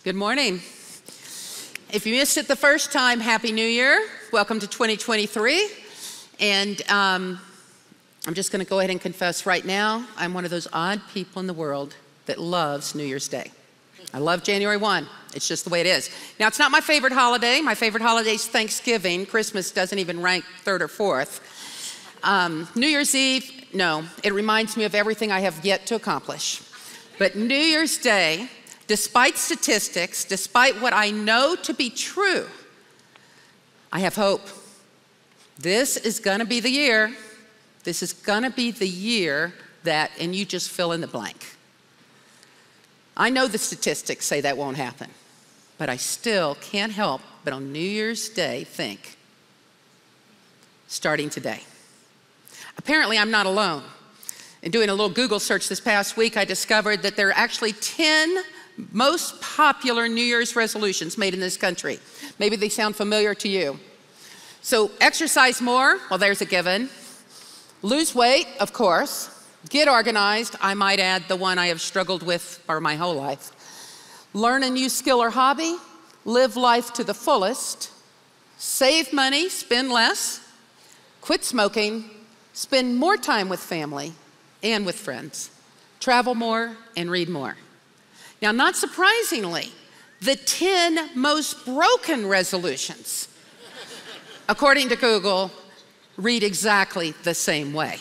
Good morning. If you missed it the first time, Happy New Year. Welcome to 2023. And I'm just going to go ahead and confess right now, I'm one of those odd people in the world that loves New Year's Day. I love January 1. It's just the way it is. Now, it's not my favorite holiday. My favorite holiday is Thanksgiving. Christmas doesn't even rank third or fourth. New Year's Eve, no. It reminds me of everything I have yet to accomplish. But New Year's Day, despite statistics, despite what I know to be true, I have hope. This is going to be the year. This is going to be the year that, and you just fill in the blank. I know the statistics say that won't happen, but I still can't help but on New Year's Day think, starting today. Apparently, I'm not alone. In doing a little Google search this past week, I discovered that there are actually 10 most popular New Year's resolutions made in this country. Maybe they sound familiar to you. So exercise more, well, there's a given. Lose weight, of course. Get organized, I might add the one I have struggled with for my whole life. Learn a new skill or hobby. Live life to the fullest. Save money, spend less. Quit smoking. Spend more time with family and with friends. Travel more and read more. Now, not surprisingly, the 10 most broken resolutions, according to Google, read exactly the same way.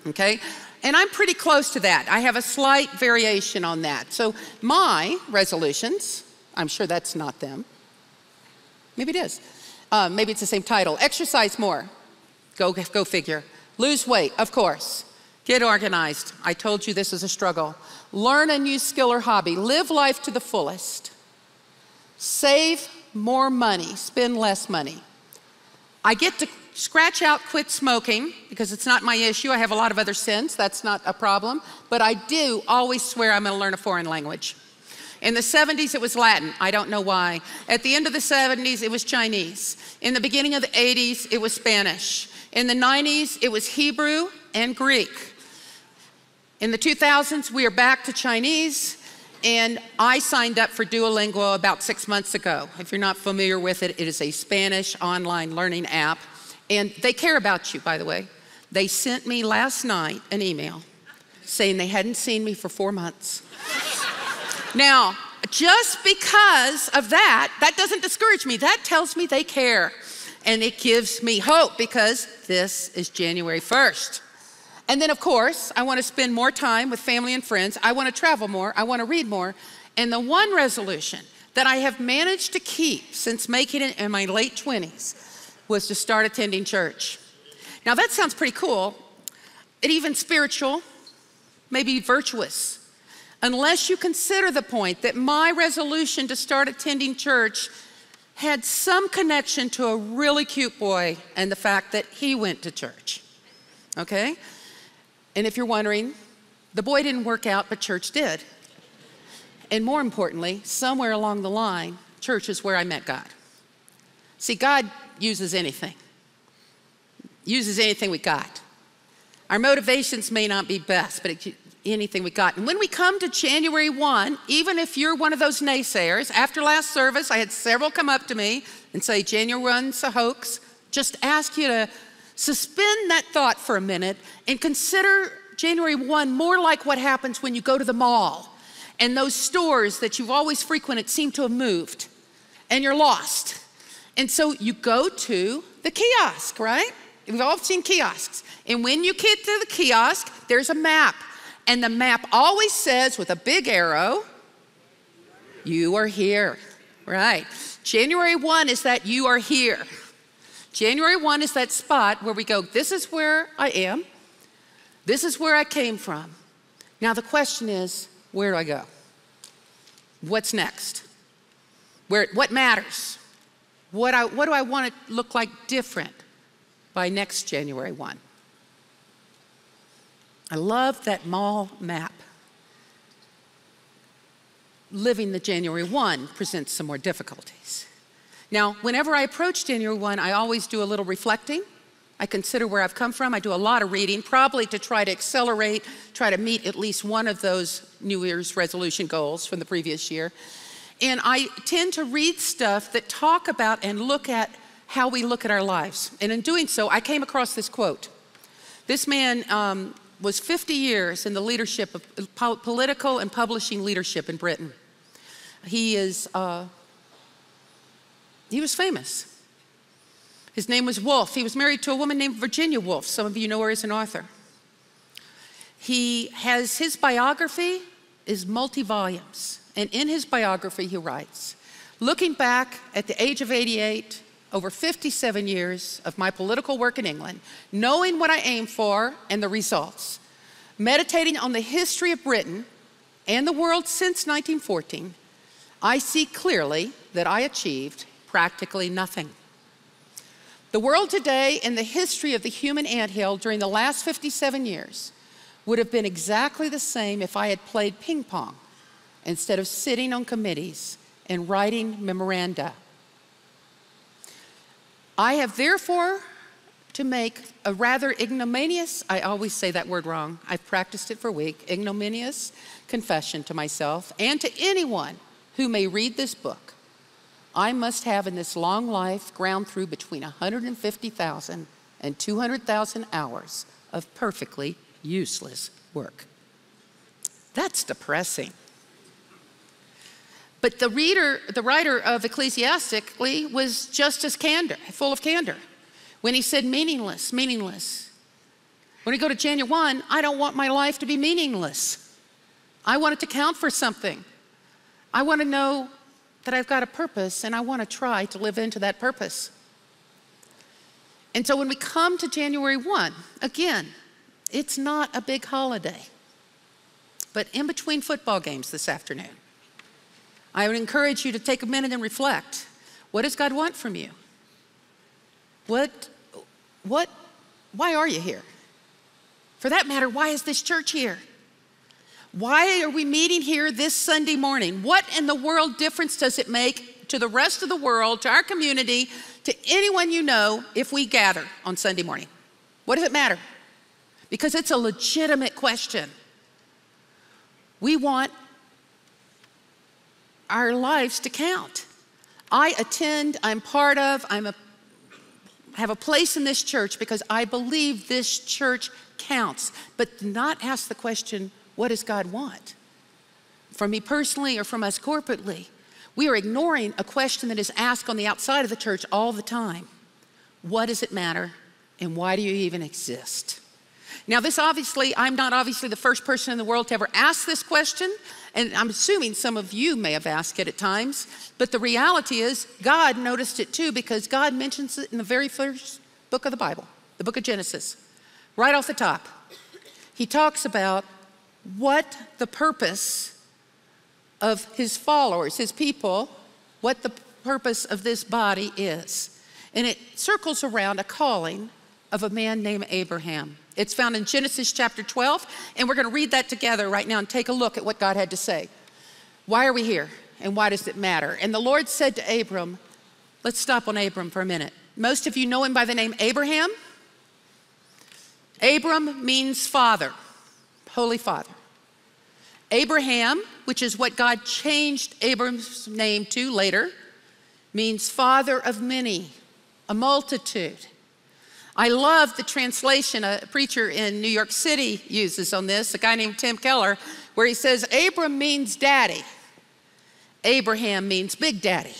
Okay? And I'm pretty close to that. I have a slight variation on that. So my resolutions, I'm sure that's not them. Maybe it is. Maybe it's the same title. Exercise more. Go figure. Lose weight, of course. Get organized. I told you this is a struggle. Learn a new skill or hobby. Live life to the fullest. Save more money. Spend less money. I get to scratch out quit smoking because it's not my issue. I have a lot of other sins. That's not a problem. But I do always swear I'm going to learn a foreign language. In the 70s, it was Latin. I don't know why. At the end of the 70s, it was Chinese. In the beginning of the 80s, it was Spanish. In the 90s, it was Hebrew and Greek. In the 2000s, we are back to Chinese, and I signed up for Duolingo about 6 months ago. If you're not familiar with it, it is a Spanish online learning app, and they care about you, by the way. They sent me last night an email saying they hadn't seen me for 4 months. Now, just because of that, that doesn't discourage me. That tells me they care, and it gives me hope because this is January 1st. And then, of course, I want to spend more time with family and friends. I want to travel more. I want to read more. And the one resolution that I have managed to keep since making it in my late 20s was to start attending church. Now, that sounds pretty cool, and even spiritual, maybe virtuous, unless you consider the point that my resolution to start attending church had some connection to a really cute boy and the fact that he went to church, okay? And if you're wondering, the boy didn't work out, but church did. And more importantly, somewhere along the line, church is where I met God. See, God uses anything we got. Our motivations may not be best, but anything we got. And when we come to January 1, even if you're one of those naysayers, after last service, I had several come up to me and say, January 1's a hoax. Just ask you to suspend that thought for a minute and consider January 1 more like what happens when you go to the mall and those stores that you've always frequented seem to have moved and you're lost. And so you go to the kiosk, right? We've all seen kiosks. And when you get to the kiosk, there's a map. And the map always says with a big arrow, you are here, right? January 1 is that you are here. January 1 is that spot where we go, this is where I am. This is where I came from. Now the question is, where do I go? What's next? What matters? What do I want to look like different by next January 1? I love that mall map. Living the January 1 presents some more difficulties. Now, whenever I approach January 1, I always do a little reflecting. I consider where I've come from. I do a lot of reading, probably to try to accelerate, try to meet at least one of those New Year's resolution goals from the previous year. And I tend to read stuff that talk about and look at how we look at our lives. And in doing so, I came across this quote. This man was 50 years in the leadership of political and publishing leadership in Britain. He was famous. His name was Woolf. He was married to a woman named Virginia Woolf. Some of you know her as an author. His biography is multi-volumes. And in his biography, he writes, looking back at the age of 88, over 57 years of my political work in England, knowing what I aim for and the results, meditating on the history of Britain and the world since 1914, I see clearly that I achieved practically nothing. The world today and the history of the human anthill during the last 57 years would have been exactly the same if I had played ping pong instead of sitting on committees and writing memoranda. I have therefore to make a rather ignominious, I always say that word wrong, I've practiced it for a week, ignominious confession to myself and to anyone who may read this book. I must have in this long life ground through between 150,000 and 200,000 hours of perfectly useless work. That's depressing. But the writer of Ecclesiastically was just as full of candor. When he said meaningless, meaningless. When we go to January 1, I don't want my life to be meaningless. I want it to count for something. I want to know that I've got a purpose and I want to try to live into that purpose. And so when we come to January 1, again, it's not a big holiday. But in between football games this afternoon, I would encourage you to take a minute and reflect. What does God want from you? Why are you here? For that matter, why is this church here? Why are we meeting here this Sunday morning? What in the world difference does it make to the rest of the world, to our community, to anyone you know if we gather on Sunday morning? What does it matter? Because it's a legitimate question. We want our lives to count. I attend, I'm part of, have a place in this church because I believe this church counts. But do not ask the question, what does God want? From me personally or from us corporately. We are ignoring a question that is asked on the outside of the church all the time. What does it matter and why do you even exist? Now I'm not obviously the first person in the world to ever ask this question, and I'm assuming some of you may have asked it at times, but the reality is God noticed it too because God mentions it in the very first book of the Bible, the book of Genesis. Right off the top, he talks about what the purpose of his followers, his people, what the purpose of this body is. And it circles around a calling of a man named Abraham. It's found in Genesis chapter 12, and we're going to read that together right now and take a look at what God had to say. Why are we here, and why does it matter? And the Lord said to Abram, let's stop on Abram for a minute. Most of you know him by the name Abraham. Abram means father, Holy Father. Abraham, which is what God changed Abram's name to later, means father of many, a multitude. I love the translation a preacher in New York City uses on this, a guy named Tim Keller, where he says, Abram means daddy. Abraham means big daddy.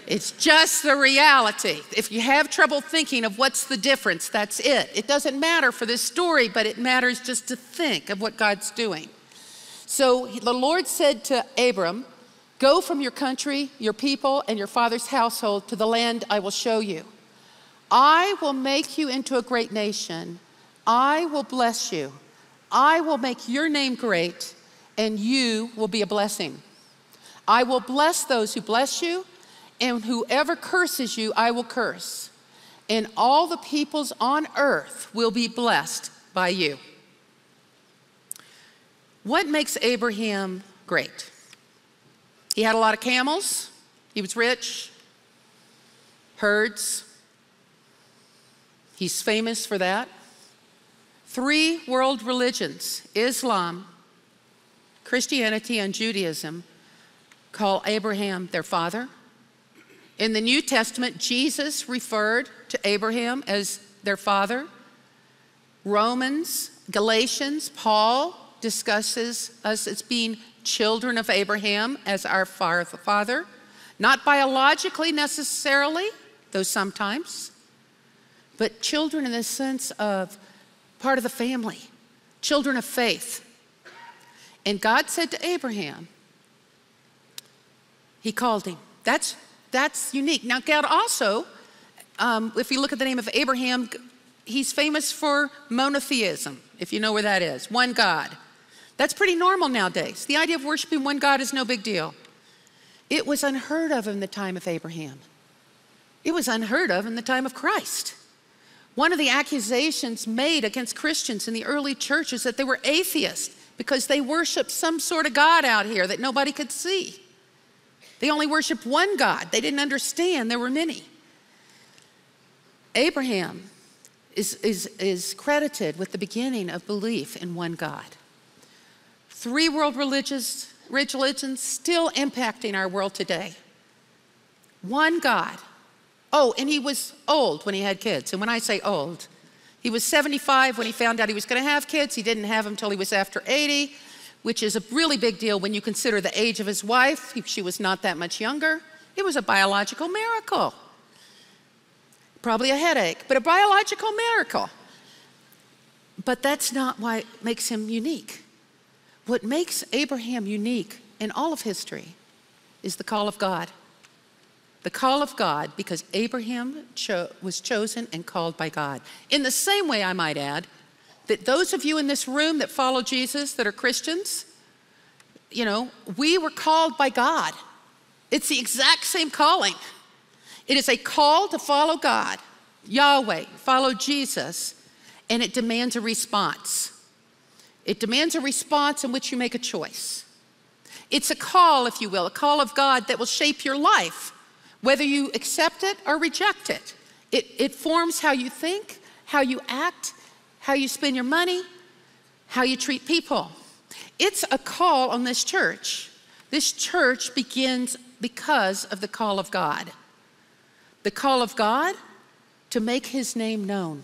It's just the reality. If you have trouble thinking of what's the difference, that's it. It doesn't matter for this story, but it matters just to think of what God's doing. So the Lord said to Abram, go from your country, your people, and your father's household to the land I will show you. I will make you into a great nation. I will bless you. I will make your name great, and you will be a blessing. I will bless those who bless you, and whoever curses you, I will curse. And all the peoples on earth will be blessed by you. What makes Abraham great? He had a lot of camels. He was rich. Herds. He's famous for that. 3 world religions, Islam, Christianity, and Judaism, call Abraham their father. In the New Testament, Jesus referred to Abraham as their father. Romans, Galatians, Paul discusses us as being children of Abraham as our father. Not biologically necessarily, though sometimes, but children in the sense of part of the family, children of faith. And God said to Abraham, he called him. That's unique. Now God also, if you look at the name of Abraham, he's famous for monotheism, if you know where that is, one God. That's pretty normal nowadays. The idea of worshiping one God is no big deal. It was unheard of in the time of Abraham. It was unheard of in the time of Christ. One of the accusations made against Christians in the early church is that they were atheists because they worshiped some sort of God out here that nobody could see. They only worshiped one God. They didn't understand there were many. Abraham is credited with the beginning of belief in one God. Three world religions still impacting our world today. One God. Oh, and he was old when he had kids. And when I say old, he was 75 when he found out he was going to have kids. He didn't have them until he was after 80, which is a really big deal when you consider the age of his wife. She was not that much younger. It was a biological miracle. Probably a headache, but a biological miracle. But that's not why it makes him unique. What makes Abraham unique in all of history is the call of God. The call of God, because Abraham was chosen and called by God. In the same way, I might add, that those of you in this room that follow Jesus, that are Christians, we were called by God. It's the exact same calling. It is a call to follow God, Yahweh, follow Jesus, and it demands a response. It demands a response in which you make a choice. It's a call, if you will, a call of God that will shape your life, whether you accept it or reject it. It forms how you think, how you act, how you spend your money, how you treat people. It's a call on this church. This church begins because of the call of God. The call of God to make his name known,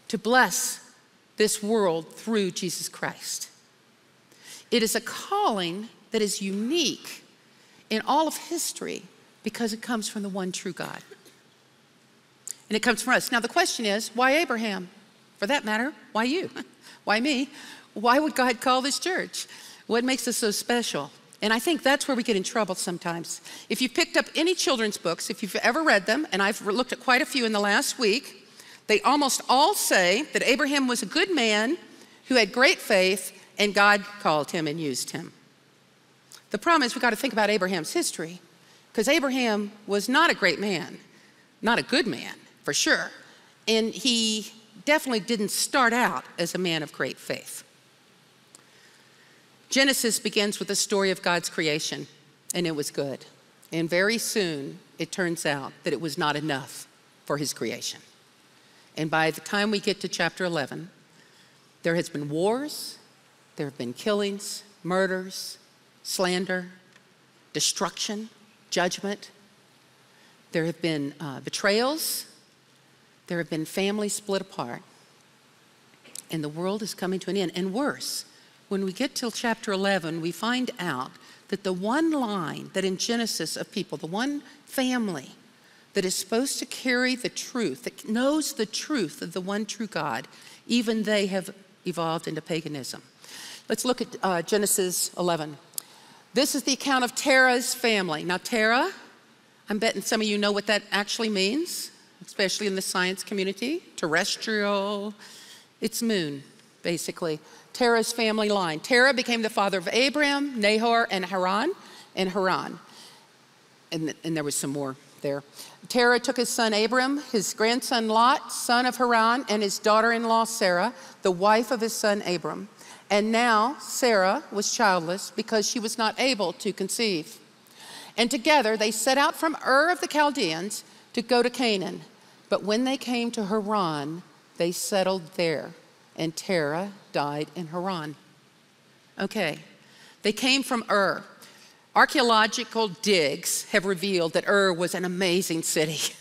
to bless this world through Jesus Christ. It is a calling that is unique in all of history because it comes from the one true God. And it comes from us. Now the question is, why Abraham? For that matter, why you? Why me? Why would God call this church? What makes us so special? And I think that's where we get in trouble sometimes. If you've picked up any children's books, if you've ever read them, and I've looked at quite a few in the last week, they almost all say that Abraham was a good man who had great faith and God called him and used him. The problem is we've got to think about Abraham's history, because Abraham was not a great man, not a good man, for sure. And he definitely didn't start out as a man of great faith. Genesis begins with the story of God's creation, and it was good. And very soon, it turns out that it was not enough for his creation. And by the time we get to chapter 11, there has been wars, there have been killings, murders, slander, destruction, judgment. There have been betrayals. There have been families split apart. And the world is coming to an end. And worse, when we get till chapter 11, we find out that the one line that in Genesis of people, the one family that is supposed to carry the truth, that knows the truth of the one true God, even they have evolved into paganism. Let's look at Genesis 11. This is the account of Terah's family. Now Terah, I'm betting some of you know what that actually means, especially in the science community. Terrestrial, it's moon, basically. Terah's family line. Terah became the father of Abram, Nahor, and Haran. And there was some more there. Terah took his son Abram, his grandson Lot, son of Haran, and his daughter-in-law Sarah, the wife of his son Abram. And now Sarah was childless because she was not able to conceive. And together they set out from Ur of the Chaldeans to go to Canaan. But when they came to Haran, they settled there. And Terah died in Haran. Okay, they came from Ur. Archaeological digs have revealed that Ur was an amazing city.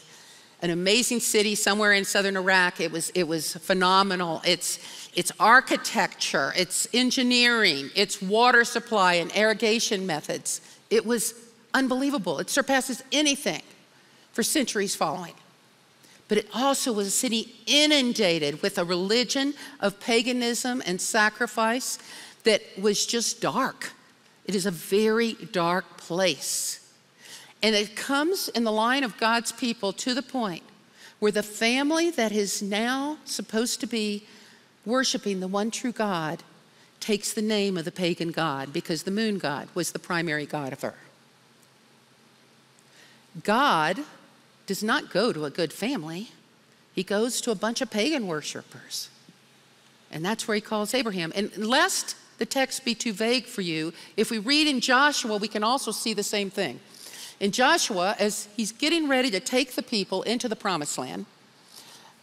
An amazing city somewhere in southern Iraq. It was phenomenal. Its architecture, its engineering, its water supply and irrigation methods. It was unbelievable. It surpasses anything for centuries following. But it also was a city inundated with a religion of paganism and sacrifice that was just dark. It is a very dark place. And it comes in the line of God's people to the point where the family that is now supposed to be worshiping the one true God takes the name of the pagan god, because the moon god was the primary god of Ur. God does not go to a good family. He goes to a bunch of pagan worshipers. And that's where he calls Abraham. And lest the text be too vague for you, if we read in Joshua, we can also see the same thing. In Joshua, as he's getting ready to take the people into the promised land,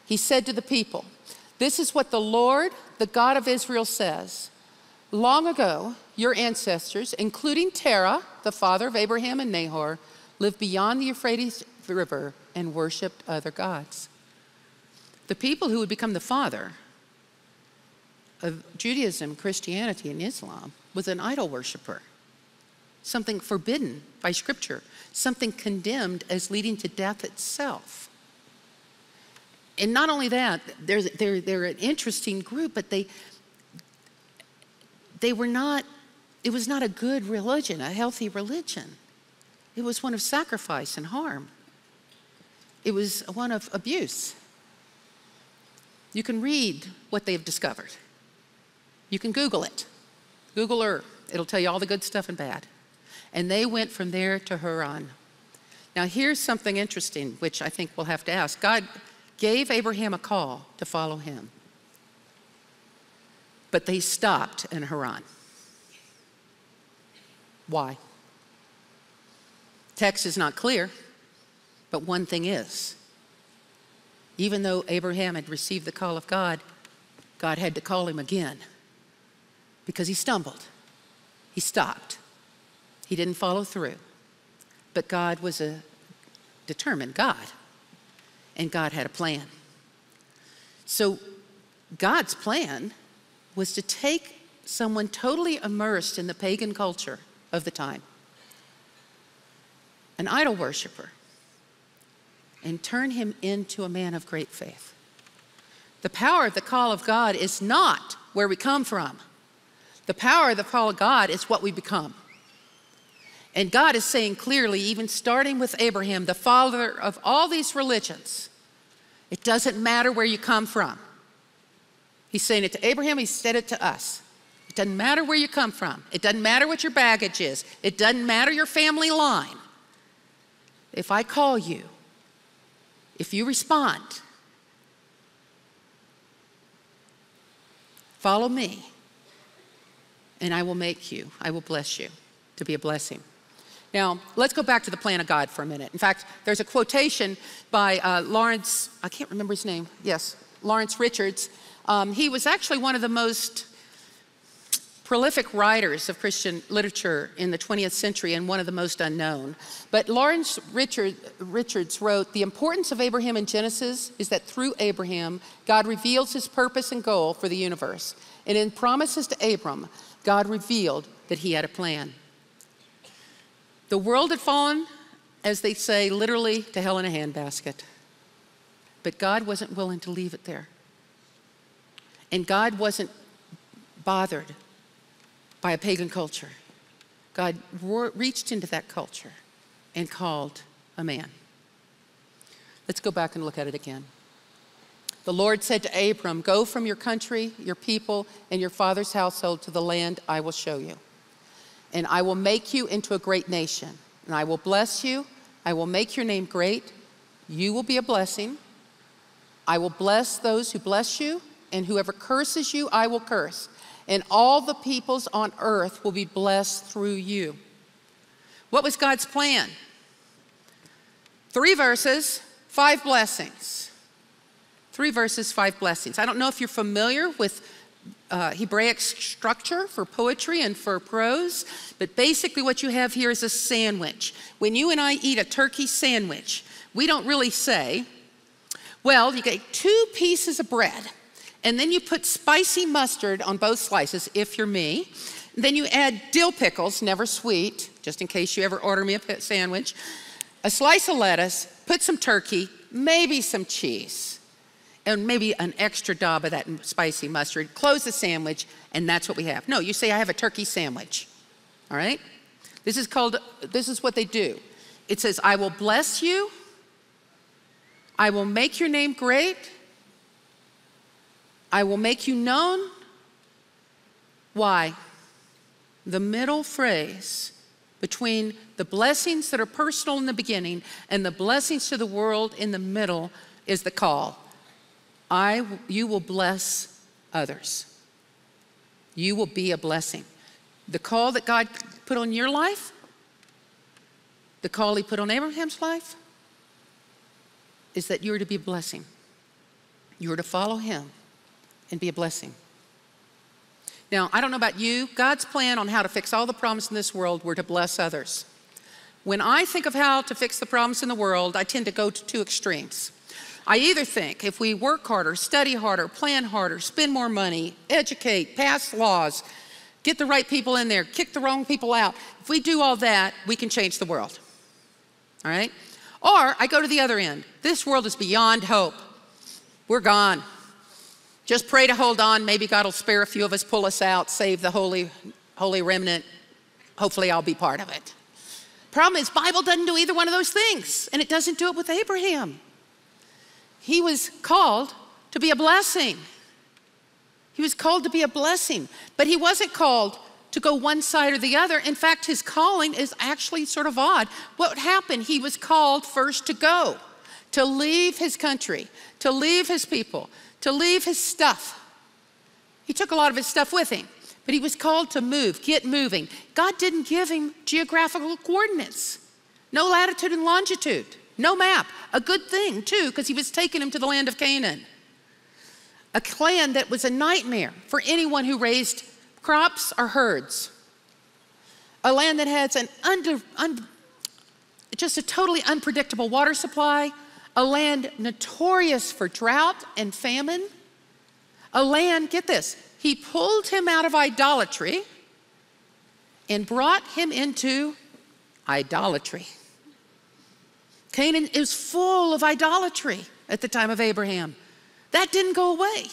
he said to the people, "This is what the Lord, the God of Israel, says. Long ago, your ancestors, including Terah, the father of Abraham and Nahor, lived beyond the Euphrates River and worshiped other gods." The people who would become the father of Judaism, Christianity, and Islam was an idol worshiper. Something forbidden by Scripture, something condemned as leading to death itself. And not only that, they're an interesting group, but they were not, it was not a good religion, a healthy religion. It was one of sacrifice and harm. It was one of abuse. You can read what they've discovered. You can Google it. Google Ur. It'll tell you all the good stuff and bad. And they went from there to Haran. Now here's something interesting, which I think we'll have to ask. God gave Abraham a call to follow him. But they stopped in Haran. Why? Text is not clear, but one thing is. Even though Abraham had received the call of God, God had to call him again because he stumbled. He stopped. He didn't follow through. But God was a determined God, and God had a plan. So God's plan was to take someone totally immersed in the pagan culture of the time, an idol worshiper, and turn him into a man of great faith. The power of the call of God is not where we come from. The power of the call of God is what we become. And God is saying clearly, even starting with Abraham, the father of all these religions, it doesn't matter where you come from. He's saying it to Abraham, he said it to us. It doesn't matter where you come from. It doesn't matter what your baggage is. It doesn't matter your family line. If I call you, if you respond, follow me, and I will make you, I will bless you to be a blessing. Now, let's go back to the plan of God for a minute. In fact, there's a quotation by Lawrence, I can't remember his name. Yes, Lawrence Richards. He was actually one of the most prolific writers of Christian literature in the 20th century and one of the most unknown. But Lawrence Richards wrote, "The importance of Abraham in Genesis is that through Abraham, God reveals his purpose and goal for the universe. And in promises to Abram, God revealed that he had a plan." The world had fallen, as they say, literally to hell in a handbasket. But God wasn't willing to leave it there. And God wasn't bothered by a pagan culture. God reached into that culture and called a man. Let's go back and look at it again. The Lord said to Abram, "Go from your country, your people, and your father's household to the land I will show you. And I will make you into a great nation. And I will bless you. I will make your name great. You will be a blessing. I will bless those who bless you, and whoever curses you, I will curse. And all the peoples on earth will be blessed through you." What was God's plan? 3 verses, 5 blessings. 3 verses, 5 blessings. I don't know if you're familiar with Hebraic structure for poetry and for prose, but basically what you have here is a sandwich. When you and I eat a turkey sandwich, we don't really say, well, you get 2 pieces of bread, and then you put spicy mustard on both slices, if you're me. Then you add dill pickles, never sweet, just in case you ever order me a sandwich, a slice of lettuce, put some turkey, maybe some cheese, and maybe an extra dab of that spicy mustard, close the sandwich, and that's what we have. No, you say, I have a turkey sandwich, all right? This is what they do. It says, I will bless you, I will make your name great, I will make you known. Why? The middle phrase between the blessings that are personal in the beginning and the blessings to the world in the middle is the call. You will bless others. You will be a blessing. The call that God put on your life, the call he put on Abraham's life, is that you're to be a blessing. You're to follow him and be a blessing. Now, I don't know about you, God's plan on how to fix all the problems in this world were to bless others. When I think of how to fix the problems in the world, I tend to go to 2 extremes. I either think if we work harder, study harder, plan harder, spend more money, educate, pass laws, get the right people in there, kick the wrong people out, if we do all that, we can change the world, all right? Or I go to the other end. This world is beyond hope. We're gone. Just pray to hold on. Maybe God will spare a few of us, pull us out, save the holy remnant. Hopefully I'll be part of it. Problem is, Bible doesn't do either one of those things, and it doesn't do it with Abraham. He was called to be a blessing. He was called to be a blessing, but he wasn't called to go one side or the other. In fact, his calling is actually sort of odd. What happened? He was called first to go, to leave his country, to leave his people, to leave his stuff. He took a lot of his stuff with him, but he was called to move, get moving. God didn't give him geographical coordinates, no latitude and longitude, no map. A good thing, too, because he was taking him to the land of Canaan, a land that was a nightmare for anyone who raised crops or herds, a land that has just a totally unpredictable water supply, a land notorious for drought and famine, a land, get this, he pulled him out of idolatry and brought him into idolatry. Canaan is full of idolatry at the time of Abraham. That didn't go away.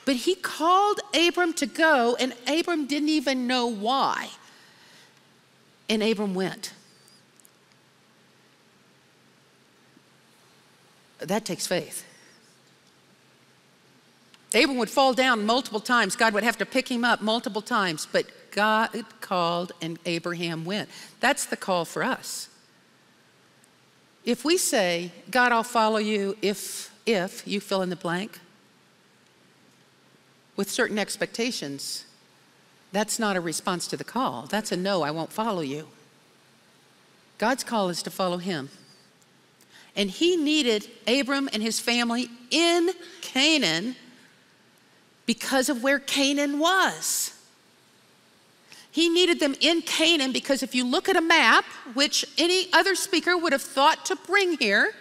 But he called Abram to go, and Abram didn't even know why. And Abram went. That takes faith. Abram would fall down multiple times. God would have to pick him up multiple times, but God called and Abraham went. That's the call for us. If we say, God, I'll follow you if you fill in the blank, with certain expectations, that's not a response to the call. That's a no, I won't follow you. God's call is to follow him. And he needed Abram and his family in Canaan because of where Canaan was. He needed them in Canaan because if you look at a map, which any other speaker would have thought to bring here,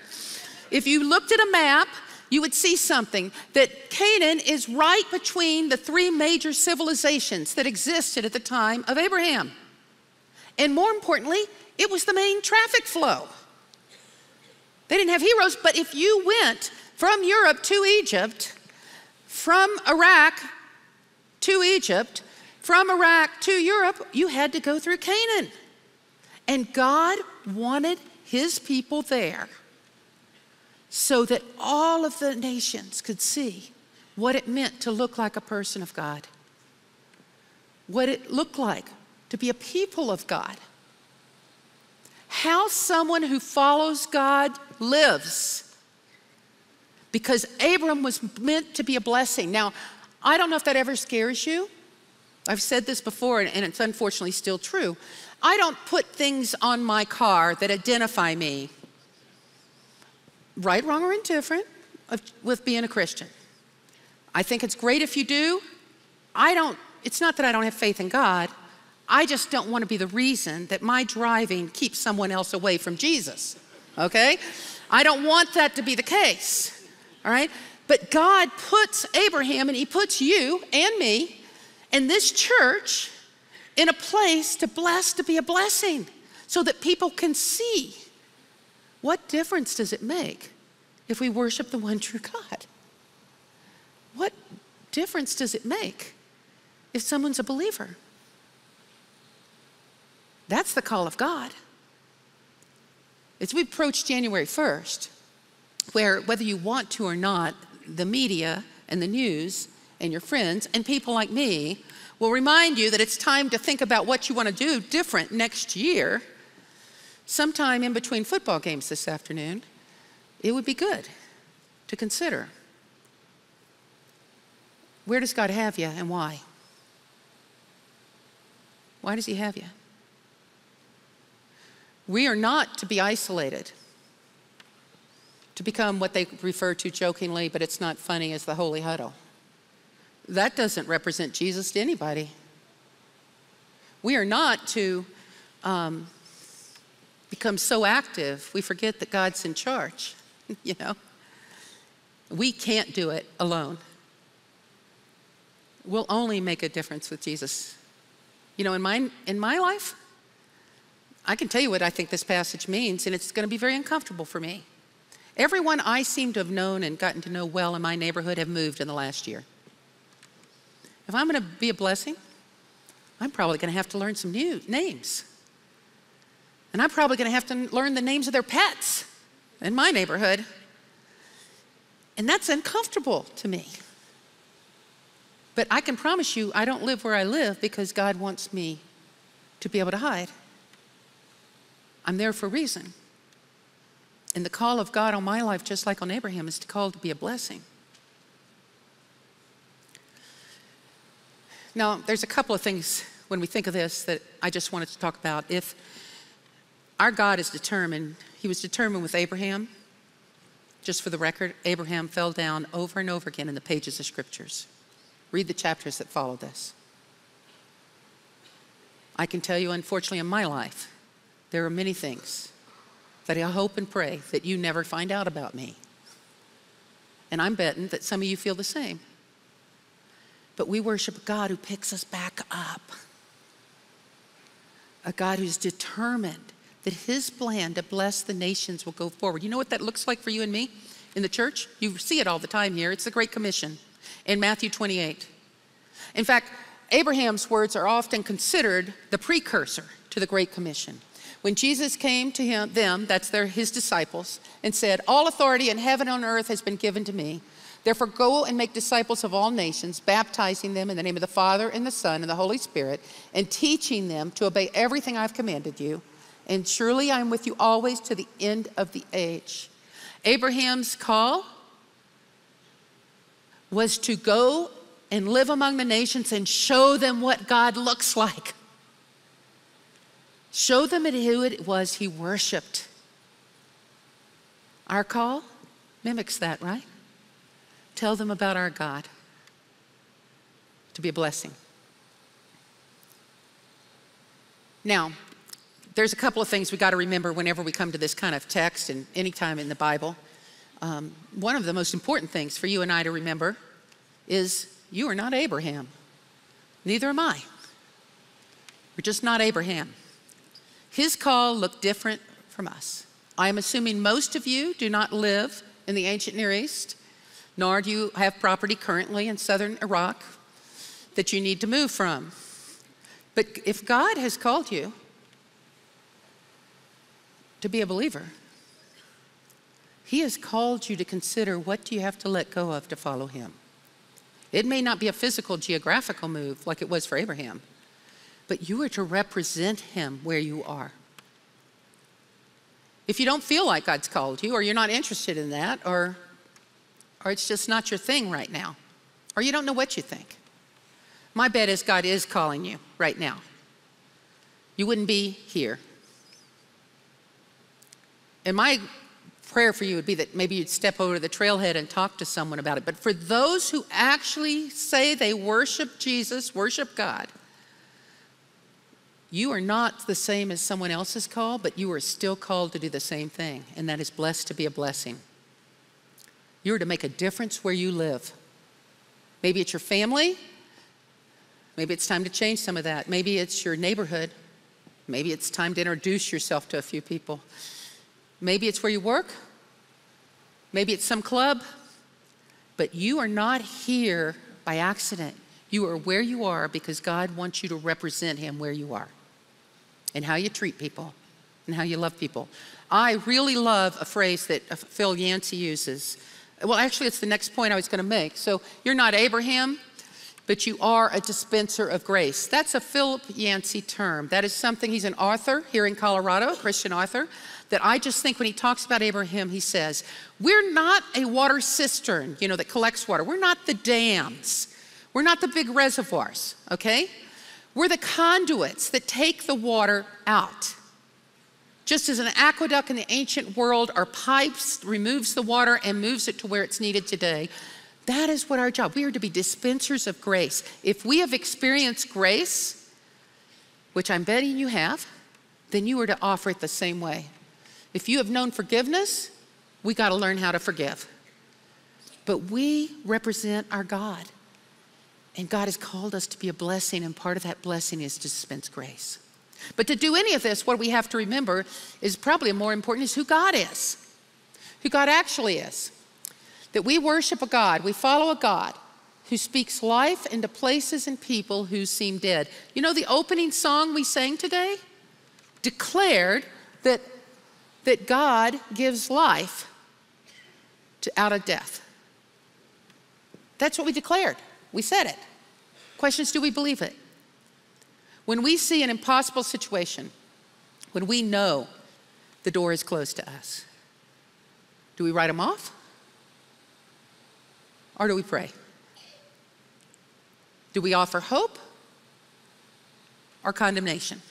if you looked at a map, you would see something, that Canaan is right between the 3 major civilizations that existed at the time of Abraham. And more importantly, it was the main traffic flow. They didn't have heroes, but if you went from Europe to Egypt, from Iraq to Egypt, from Iraq to Europe, you had to go through Canaan. And God wanted his people there so that all of the nations could see what it meant to look like a person of God, what it looked like to be a people of God, how someone who follows God lives. Because Abram was meant to be a blessing. Now, I don't know if that ever scares you. I've said this before, and it's unfortunately still true. I don't put things on my car that identify me, right, wrong, or indifferent, with being a Christian. I think it's great if you do, it's not that I don't have faith in God. I just don't want to be the reason that my driving keeps someone else away from Jesus, okay? I don't want that to be the case, all right? But God puts Abraham and he puts you and me and this church in a place to be a blessing so that people can see what difference does it make if we worship the one true God? What difference does it make if someone's a believer? That's the call of God. As we approach January 1st, where whether you want to or not, the media and the news and your friends and people like me will remind you that it's time to think about what you want to do different next year, sometime in between football games this afternoon, it would be good to consider. Where does God have you and why? Why does he have you? We are not to be isolated, to become what they refer to jokingly, but it's not funny, as the holy huddle. That doesn't represent Jesus to anybody. We are not to become so active we forget that God's in charge, you know. We can't do it alone. We'll only make a difference with Jesus. You know, in my life, I can tell you what I think this passage means, and it's going to be very uncomfortable for me. Everyone I seem to have known and gotten to know well in my neighborhood have moved in the last year. If I'm going to be a blessing, I'm probably going to have to learn some new names. And I'm probably going to have to learn the names of their pets in my neighborhood. And that's uncomfortable to me. But I can promise you, I don't live where I live because God wants me to be able to hide. I'm there for a reason. And the call of God on my life, just like on Abraham, is to call to be a blessing. Now, there's a couple of things when we think of this that I just wanted to talk about. If our God is determined, he was determined with Abraham. Just for the record, Abraham fell down over and over again in the pages of scriptures. Read the chapters that follow this. I can tell you, unfortunately, in my life, there are many things that I hope and pray that you never find out about me. And I'm betting that some of you feel the same. But we worship a God who picks us back up. A God who's determined that his plan to bless the nations will go forward. You know what that looks like for you and me in the church? You see it all the time here. It's the Great Commission in Matthew 28. In fact, Abraham's words are often considered the precursor to the Great Commission. When Jesus came to them, that's his disciples, and said, "All authority in heaven and on earth has been given to me. Therefore go and make disciples of all nations, baptizing them in the name of the Father and the Son and the Holy Spirit, and teaching them to obey everything I've commanded you. And surely I am with you always to the end of the age." Abraham's call was to go and live among the nations and show them what God looks like. Show them who it was he worshiped. Our call mimics that, right? Tell them about our God, to be a blessing. Now, there's a couple of things we got to remember whenever we come to this kind of text and any time in the Bible. One of the most important things for you and I to remember is you are not Abraham. Neither am I. We're just not Abraham. His call looked different from us. I am assuming most of you do not live in the ancient Near East, nor do you have property currently in southern Iraq that you need to move from. But if God has called you to be a believer, he has called you to consider, what do you have to let go of to follow him? It may not be a physical, geographical move like it was for Abraham, but you are to represent him where you are. If you don't feel like God's called you, or you're not interested in that, or it's just not your thing right now, or you don't know what you think, my bet is God is calling you right now. You wouldn't be here. And my prayer for you would be that maybe you'd step over to the trailhead and talk to someone about it. But for those who actually say they worship Jesus, worship God, you are not the same as someone else's call, but you are still called to do the same thing, and that is blessed to be a blessing. You are to make a difference where you live. Maybe it's your family. Maybe it's time to change some of that. Maybe it's your neighborhood. Maybe it's time to introduce yourself to a few people. Maybe it's where you work. Maybe it's some club. But you are not here by accident. You are where you are because God wants you to represent him where you are, and how you treat people and how you love people. I really love a phrase that Phil Yancey uses. Well, actually, it's the next point I was going to make. So you're not Abraham, but you are a dispenser of grace. That's a Philip Yancey term. That is something, he's an author here in Colorado, a Christian author, that I just think when he talks about Abraham, he says, we're not a water cistern, that collects water. We're not the dams. We're not the big reservoirs, okay? We're the conduits that take the water out. Just as an aqueduct in the ancient world or pipes removes the water and moves it to where it's needed today, that is what our job. We are to be dispensers of grace. If we have experienced grace, which I'm betting you have, then you are to offer it the same way. If you have known forgiveness, we got to learn how to forgive. But we represent our God. And God has called us to be a blessing, and part of that blessing is to dispense grace. But to do any of this, what we have to remember is probably more important is who God is, who God actually is. That we worship a God, we follow a God who speaks life into places and people who seem dead. The opening song we sang today declared that God gives life out of death. That's what we declared. We said it. Question is, do we believe it? When we see an impossible situation, when we know the door is closed to us, do we write them off? Or do we pray? Do we offer hope or condemnation?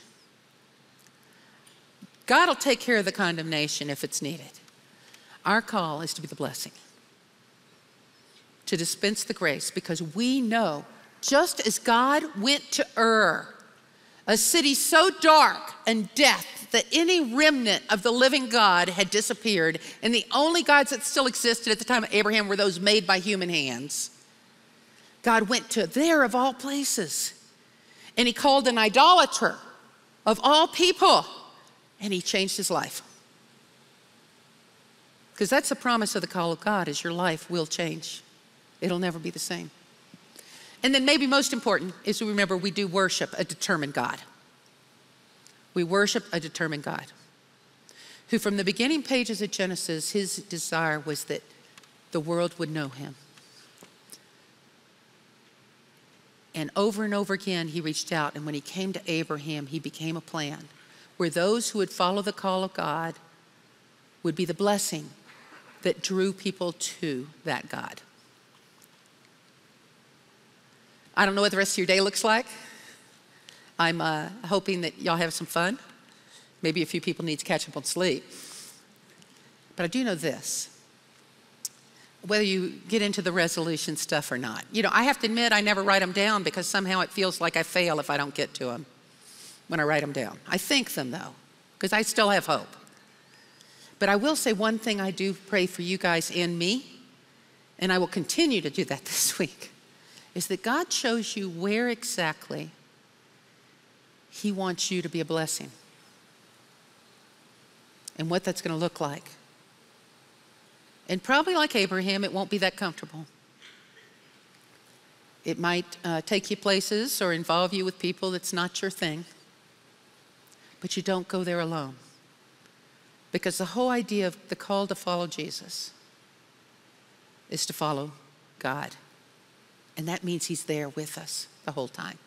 God will take care of the condemnation if it's needed. Our call is to be the blessing, to dispense the grace, because we know, just as God went to Ur, a city so dark and death that any remnant of the living God had disappeared, and the only gods that still existed at the time of Abraham were those made by human hands. God went to there of all places, and he called an idolater of all people, and he changed his life. Because that's the promise of the call of God, is your life will change. It'll never be the same. And then maybe most important is to remember we do worship a determined God. We worship a determined God who from the beginning pages of Genesis, his desire was that the world would know him. And over again, he reached out, and when he came to Abraham, he became a plan where those who would follow the call of God would be the blessing that drew people to that God. I don't know what the rest of your day looks like. I'm hoping that y'all have some fun. Maybe a few people need to catch up on sleep. But I do know this. Whether you get into the resolution stuff or not. I have to admit I never write them down because somehow it feels like I fail if I don't get to them when I write them down. I think them though, because I still have hope. But I will say one thing I do pray for you guys and me, and I will continue to do that this week, is that God shows you where exactly he wants you to be a blessing and what that's going to look like. And probably like Abraham, it won't be that comfortable. It might take you places or involve you with people that's not your thing, but you don't go there alone. Because the whole idea of the call to follow Jesus is to follow God. And that means he's there with us the whole time.